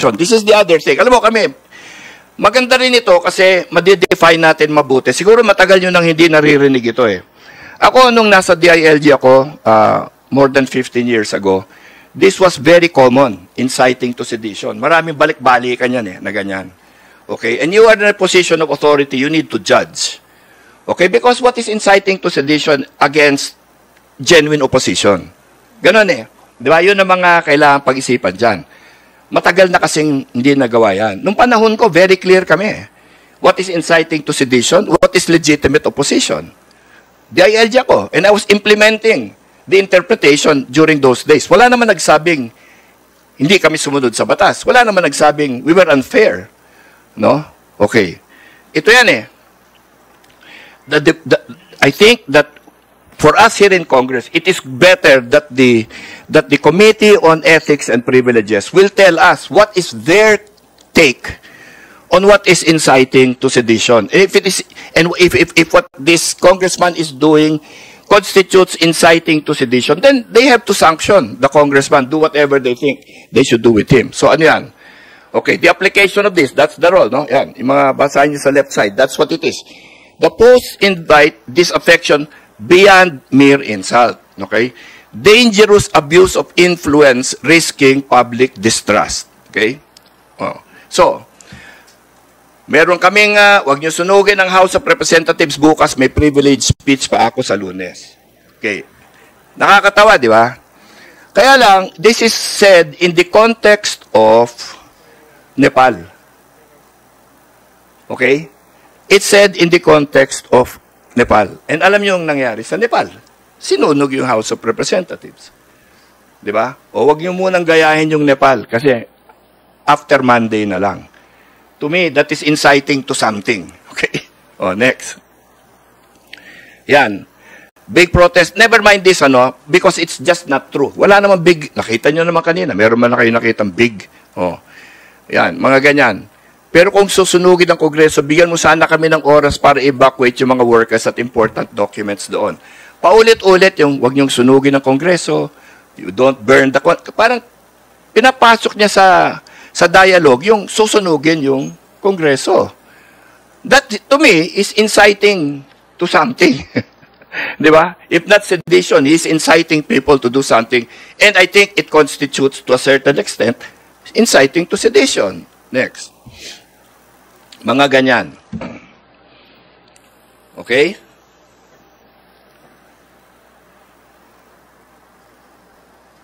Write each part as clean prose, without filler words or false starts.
sedition. This is the other thing. Alam mo kami, maganda rin ito kasi madidefine natin mabuti. Siguro matagal nyo nang hindi naririnig ito eh. Ako, nung nasa DILG ako, more than 15 years ago, this was very common, inciting to sedition. Maraming balik-balikan yan eh, na ganyan. Okay? And you are in a position of authority, you need to judge. Okay? Because what is inciting to sedition against genuine opposition? Ganon eh. Di ba? Yun ang mga kailangan pag-isipan dyan. Matagal na kasing hindi nagawa yan. Nung panahon ko, very clear kami. What is inciting to sedition? What is legitimate opposition? DILG ako. And I was implementing the interpretation during those days. Wala naman nagsabing hindi kami sumunod sa batas. Wala naman nagsabing we were unfair. No? Okay. Ito yan eh. I think that for us here in Congress, it is better that the Committee on Ethics and Privileges will tell us what is their take on what is inciting to sedition. If it is, and if what this congressman is doing constitutes inciting to sedition, then they have to sanction the congressman, do whatever they think they should do with him. So ano yan? Okay, the application of this, that's the role, no? Yan, yung mga basahin niyo sa left side, that's what it is. The post invite disaffection beyond mere insult, okay? Dangerous abuse of influence risking public distrust, okay? Oh. So, meron kaming, wag niyo sunugin ang House of Representatives bukas, may privilege speech pa ako sa Lunes. Okay. Nakakatawa, di ba? Kaya lang, this is said in the context of Nepal. Okay? It's said in the context of Nepal. And alam niyo yung nangyari sa Nepal. Sinunog yung House of Representatives. Di ba? O wag niyo munang gayahin yung Nepal kasi after Monday na lang. To me, that is inciting to something. Okay? O, next. Yan. Big protest. Never mind this, because it's just not true. Wala namang big. Nakita nyo naman kanina. Meron man na kayo nakitang big. O. Yan. Mga ganyan. Pero kung susunugin ang Kongreso, bigyan mo sana kami ng oras para evacuate yung mga workers at important documents doon. Paulit-ulit yung wag niyong sunugin ang Kongreso, you don't burn the... Parang pinapasok niya sa dialogue yung susunugin yung Kongreso. That, to me, is inciting to something. Di ba? If not sedition, he's inciting people to do something. And I think it constitutes, to a certain extent, inciting to sedition. Next. Mga ganyan. Okay?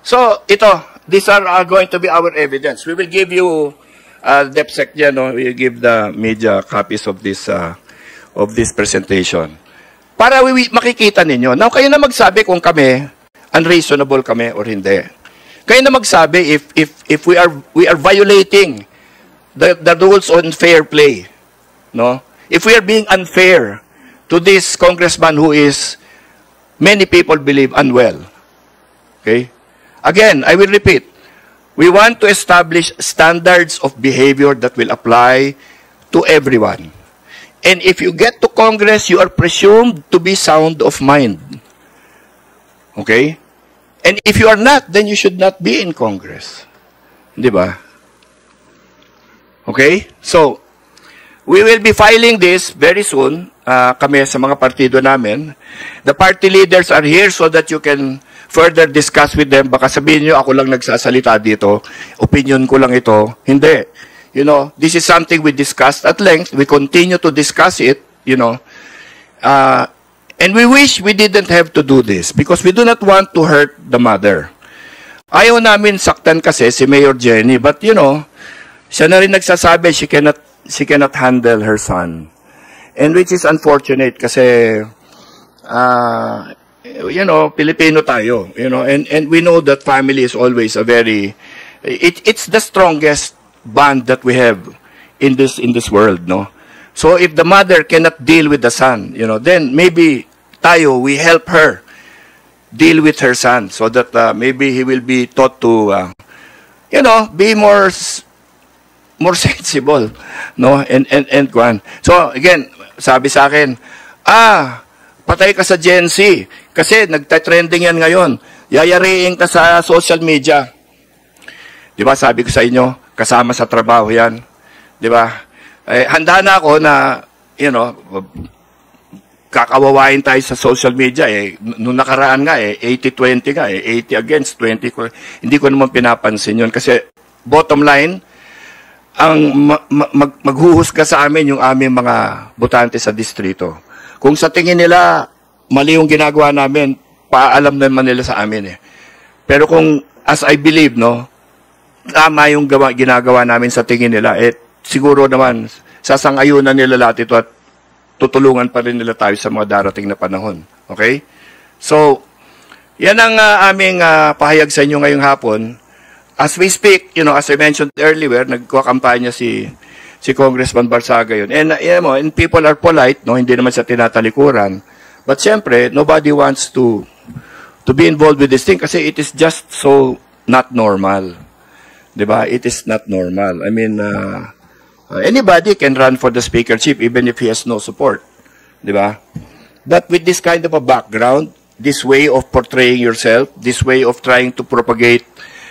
So, these are going to be our evidence. We will give you, DepSec, we will give the media copies of this presentation. Para makikita ninyo. Now, kayo na magsabi kung kami, unreasonable kami or hindi. Kayo na magsabi if we are violating the rules on fair play, no? If we are being unfair to this congressman who is, many people believe, unwell. Okay? Again, I will repeat. We want to establish standards of behavior that will apply to everyone. And if you get to Congress, you are presumed to be sound of mind. Okay? And if you are not, then you should not be in Congress. Di ba? Okay? So, we will be filing this very soon, kami sa mga partido namin. The party leaders are here so that you can further discuss with them. Baka sabihin nyo, ako lang nagsasalita dito. Opinion ko lang ito. Hindi. You know, this is something we discussed at length. We continue to discuss it, you know. And we wish we didn't have to do this because we do not want to hurt the mother. Ayaw namin saktan kasi si Mayor Jenny, but you know, siya na rin nagsasabi she cannot handle her son. And which is unfortunate kasi you know, Pilipino tayo, you know, and we know that family is always a very it's the strongest bond that we have in this world, no? So if the mother cannot deal with the son, you know, then maybe tayo we help her deal with her son so that maybe he will be taught to you know, be more sensible, no? And kwan. So again, sabi sa akin, patay ka sa Gen Z kasi nagta-trending yan ngayon. Yayariin ka sa social media. Di ba sabi ko sa inyo, kasama sa trabaho yan. Di ba? Handa na ako na, kakawawain tayo sa social media. Noong nakaraan nga, 80-20 nga, 80 against 20. Hindi ko naman pinapansin yun. Kasi, bottom line, ang maghuhusga sa amin yung aming mga botante sa distrito. Kung sa tingin nila, mali yung ginagawa namin, paalam naman nila sa amin. Pero kung, as I believe, tama yung ginagawa namin sa tingin nila, siguro naman, sasang-ayunan nila lahat ito at tutulungan pa rin nila tayo sa mga darating na panahon. Okay? So, yan ang aming pahayag sa inyo ngayong hapon. As we speak, as I mentioned earlier, nagkakampanya si Congressman Barsaga yun. And, and people are polite, hindi naman siya tinatalikuran. But siyempre, nobody wants to be involved with this thing kasi it is just so not normal. Diba? It is not normal. I mean, anybody can run for the speakership even if he has no support. Diba? But with this kind of a background, this way of portraying yourself, this way of trying to propagate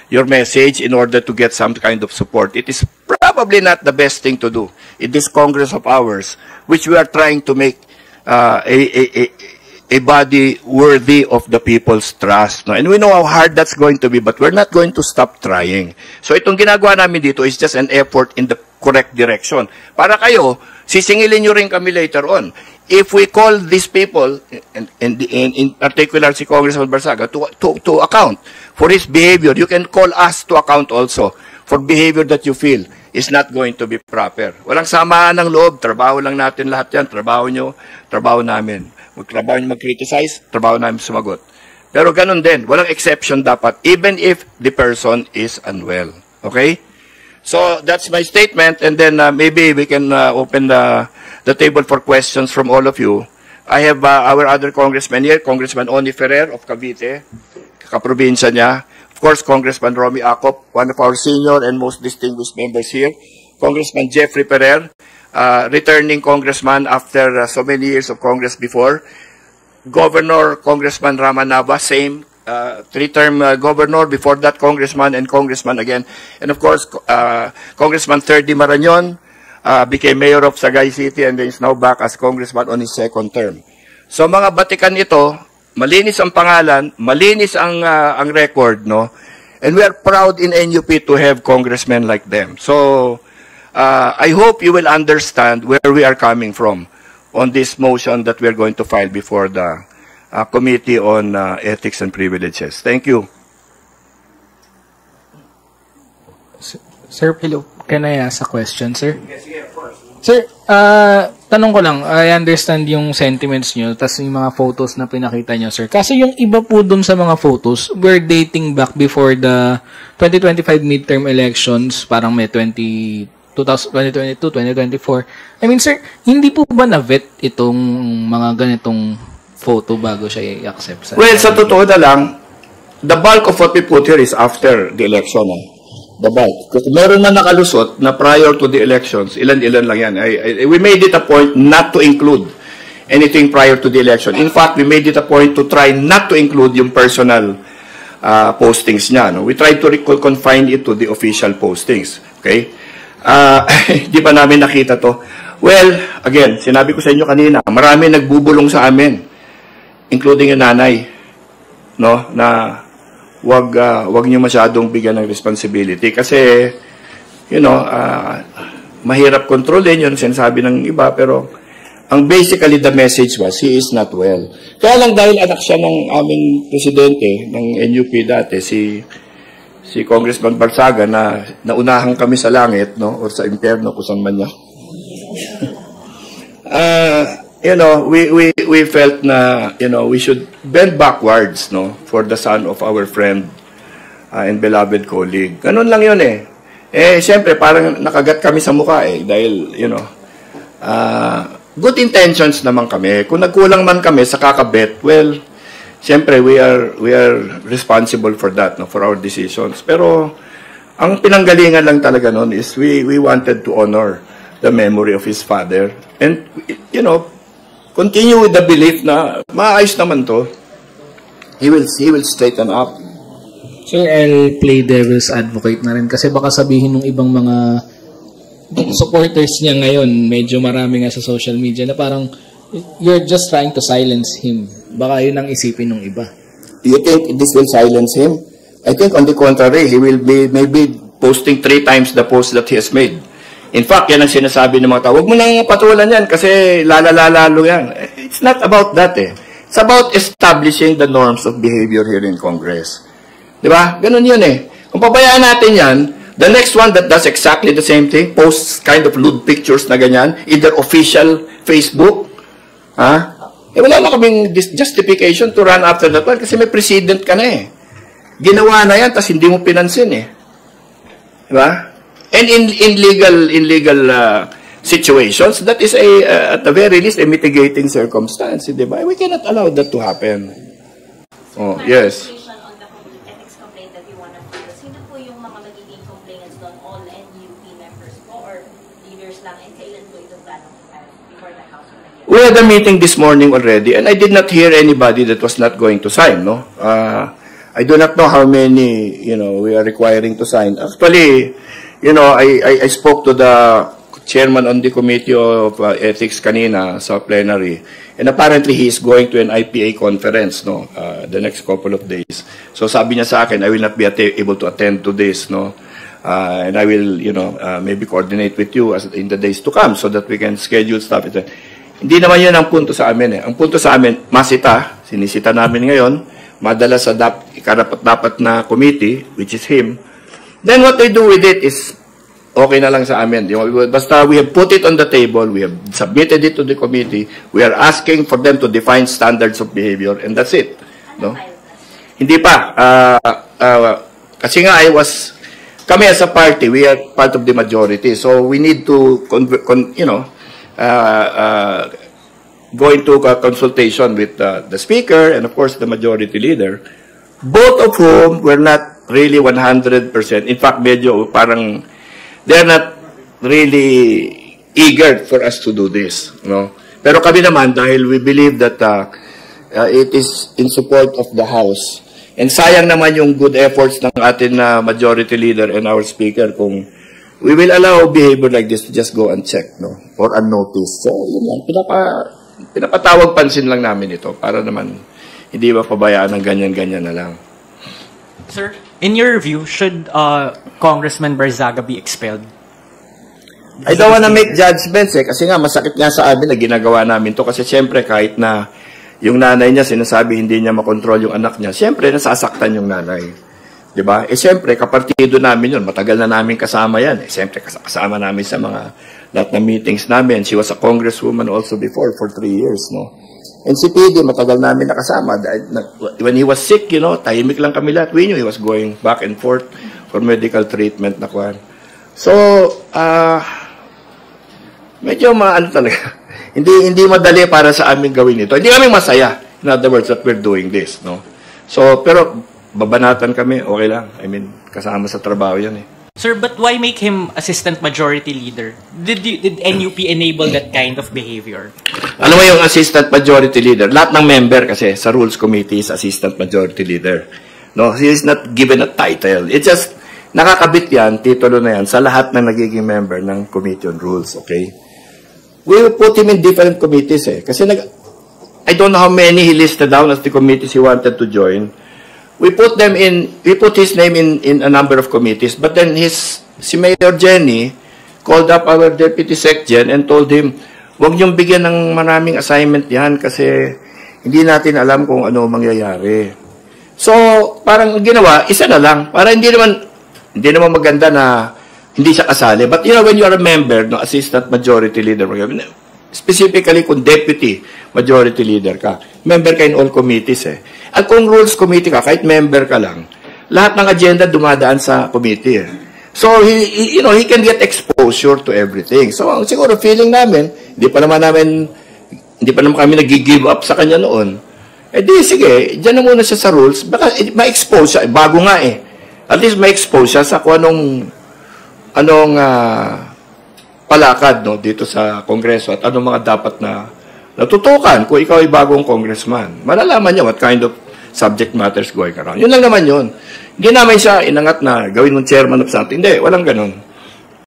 your message in order to get some kind of support, it is probably not the best thing to do in this Congress of ours, which we are trying to make a body worthy of the people's trust. And we know how hard that's going to be, but we're not going to stop trying. So itong ginagawa namin dito is just an effort in the correct direction. Para kayo, sisingilin nyo rin kami later on. If we call these people, and in particular si Congressman Barsaga, to account for his behavior, you can call us to account also for behavior that you feel is not going to be proper. Walang samaan ng loob, trabaho lang natin lahat yan, trabaho nyo, trabaho namin. Magtrabaho nyo mag-criticize, trabaho namin sumagot. Pero ganun din, walang exception dapat, even if the person is unwell. Okay? So, that's my statement, and then maybe we can open the table for questions from all of you. I have our other congressman here, Congressman Oni Ferrer of Cavite, kaprobinsya niya. Of course, Congressman Romy Acop, one of our senior and most distinguished members here. Congressman Jeffrey Ferrer, returning congressman after so many years of Congress before. Governor, Congressman Raman Nava, same, three-term governor, before that congressman and congressman again. And of course, Congressman Thirdy Marañon became mayor of Sagay City and then is now back as congressman on his second term. So mga batikan ito, malinis ang pangalan, malinis ang record, and we are proud in NUP to have congressmen like them. So I hope you will understand where we are coming from on this motion that we are going to file before the Committee on Ethics and Privileges. Thank you. Sir, hello. Can I ask a question, sir? Yes, of course. Sir, tanong ko lang, I understand yung sentiments nyo, tas yung mga photos na pinakita nyo, sir. Kasi yung iba po dun sa mga photos, we're dating back before the 2025 midterm elections, parang may 2022, 2024. I mean, sir, hindi po ba na-vet itong mga ganitong photo bago siya i-accept? Well, sa totoo na lang, the bulk of what we put here is after the election. The bulk. Kasi meron na nakalusot na prior to the elections, ilan-ilan lang yan. We made it a point not to include anything prior to the election. In fact, we made it a point to try not to include yung personal postings niya. We tried to confine it to the official postings. Okay? Di ba namin nakita to? Well, again, sinabi ko sa inyo kanina, marami nagbubulong sa amin, including yung nanay, na wag niyo masyadong bigyan ng responsibility kasi mahirap kontrolin yun sinasabi ng iba, pero ang basically the message was he is not well. Kaya lang dahil anak siya ng aming presidente ng NUP dati, si Congressman Barsaga, na naunahan kami sa langit, or sa impyerno kung saan man niya. We felt na, we should bend backwards, for the son of our friend and beloved colleague. Ganun lang yun siyempre, parang nakagat kami sa mukha dahil, good intentions naman kami. Kung nagkulang man kami sa kakabet, well, siyempre, we are responsible for that, for our decisions. Pero, ang pinanggalingan lang talaga nun is we wanted to honor the memory of his father. And, continue with the belief na maayos naman to. He will straighten up. Sir, I'll play devil's advocate na rin kasi baka sabihin ng ibang mga supporters niya ngayon, medyo marami nga sa social media na parang you're just trying to silence him. Baka yun ang isipin ng iba. You think this will silence him? I think on the contrary, he will be maybe posting 3 times the post that he has made. In fact, yan ang sinasabi ng mga tao, huwag mo nang patulan yan kasi lalalo yan. It's not about that eh. It's about establishing the norms of behavior here in Congress. Diba? Ganun yun eh. Kung pabayaan natin yan, the next one that does exactly the same thing, posts kind of lewd pictures na ganyan, either official Facebook, wala na kaming justification to run after that one kasi may precedent ka na eh. Ginawa na yan, tas hindi mo pinansin eh. Diba? And in legal situations, that is at the very least a mitigating circumstance, diba? We cannot allow that to happen. Oh, yes. We had a meeting this morning already, and I did not hear anybody that was not going to sign, no? I do not know how many, we are requiring to sign. Actually, I spoke to the chairman on the Committee of Ethics kanina sa plenary, and apparently he is going to an IPA conference, no? The next couple of days. So sabi niya sa akin, I will not be able to attend to this, no? And I will, maybe coordinate with you in the days to come so that we can schedule stuff. Hindi naman yun ang punto sa amin eh. Ang punto sa amin, sinisita namin ngayon, madala sa karapat-dapat na committee, which is him. Then what they do with it is, okay na lang sa amin. Basta we have put it on the table, we have submitted it to the committee, we are asking for them to define standards of behavior, and that's it. No? Hindi pa. Kasi nga kami as a party, we are part of the majority, so we need to, go into a consultation with the speaker and of course the majority leader, both of whom were not really 100%. In fact, medyo parang they're not really eager for us to do this, Pero kami naman, dahil we believe that it is in support of the House. And sayang naman yung good efforts ng atin na majority leader and our speaker kung we will allow behavior like this to just go unchecked, or unnoticed. So, yun lang. Pinapatawag pansin lang namin ito para naman hindi ba pabayaan ng ganyan-ganyan na lang. Sir, in your view, should Congressman Barzaga be expelled? I don't wanna make judgments kasi nga masakit nga sa amin na ginagawa namin to kasi siyempre kahit na yung nanay niya sinasabi hindi niya makontrol yung anak niya, siyempre nasasaktan yung nanay. Diba? Siyempre, kapartido namin yun. Matagal na namin kasama yan. Siyempre, kasama namin sa mga lahat ng meetings namin. She was a congresswoman also before for 3 years, And si PD, matagal namin nakasama. When he was sick, tahimik lang kami lahat. We knew he was going back and forth for medical treatment na kwan. So, medyo talaga. hindi madali para sa amin gawin ito. Hindi kami masaya. In other words, that we're doing this, So, pero babanatan kami, okay lang. I mean, kasama sa trabaho yan eh. Sir, but why make him assistant majority leader? Did NUP enable that kind of behavior? Alam mo yung assistant majority leader, lahat ng member kasi sa Rules Committee is assistant majority leader. He is not given a title. It's just, nakakabit yan, titulo na yan, sa lahat ng nagiging member ng Committee on Rules, okay? We will put him in different committees eh. Kasi I don't know how many he listed down as the committees he wanted to join. We put his name in a number of committees, but then si Mayor Jenny called up our Deputy Secgen and told him, huwag niyong bigyan ng maraming assignment yan kasi hindi natin alam kung ano mangyayari. So, parang ginawa, isa na lang. Para hindi naman maganda na hindi siya kasali. But when you are a member, assistant majority leader, specifically kung deputy majority leader ka, member ka in all committees eh. At kung rules committee ka, kahit member ka lang, lahat ng agenda dumadaan sa committee eh. So, he can get exposure to everything. So, siguro feeling namin, hindi pa naman kami nag-give up sa kanya noon. Sige, dyan na muna siya sa rules, baka ma-expose siya, bago nga eh. At least ma-expose siya sa kung anong palakad dito sa Kongreso at anong mga dapat na natutukan kung ikaw ay bagong congressman. Malalaman niya what kind of subject matters going around. Yun lang naman yun. Hindi namin siya inangat na gawin mong chairman of something. Hindi, walang ganun.